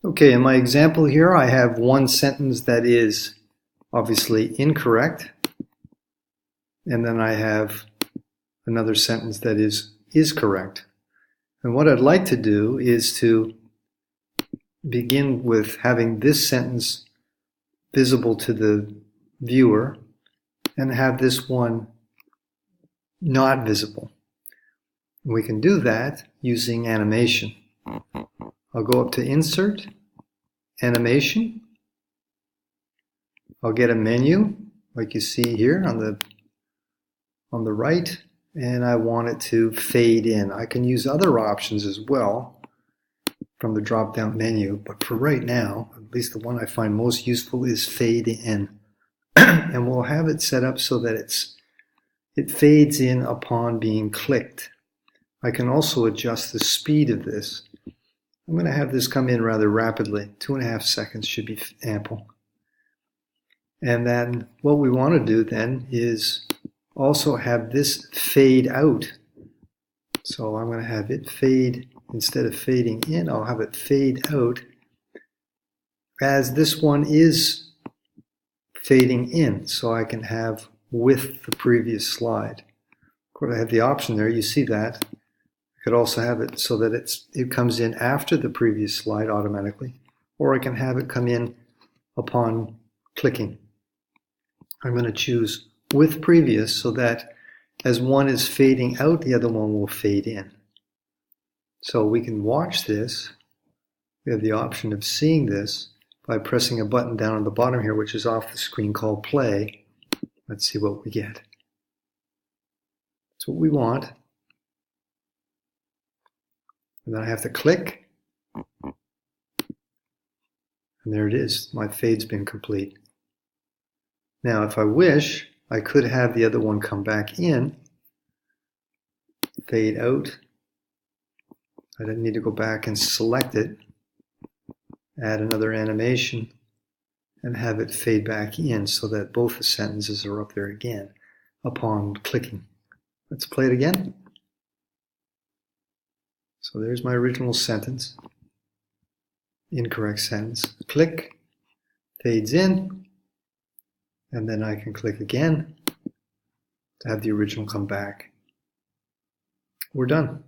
Okay, in my example here, I have one sentence that is obviously incorrect, and then I have another sentence that is correct. And what I'd like to do is to begin with having this sentence visible to the viewer and have this one not visible. We can do that using animation. I'll go up to Insert, Animation. I'll get a menu like you see here on the right, and I want it to fade in. I can use other options as well from the drop-down menu, but for right now, at least the one I find most useful is fade in. And we'll have it set up so that it fades in upon being clicked. I can also adjust the speed of this. I'm going to have this come in rather rapidly. 2.5 seconds should be ample. And then what we want to do then is also have this fade out. So I'm going to have it fade, instead of fading in, I'll have it fade out as this one is fading in, so I can have with the previous slide. Of course, I have the option there, you see that. I could also have it so that it comes in after the previous slide automatically, or I can have it come in upon clicking. I'm going to choose with previous so that as one is fading out, the other one will fade in. So we can watch this. We have the option of seeing this by pressing a button down on the bottom here, which is off the screen called play. Let's see what we get. That's what we want. And then I have to click. And there it is. My fade's been complete. Now, if I wish, I could have the other one come back in, fade out. I don't need to go back and select it, add another animation, and have it fade back in so that both the sentences are up there again upon clicking. Let's play it again. So there's my original sentence, incorrect sentence. Click, fades in, and then I can click again to have the original come back. We're done.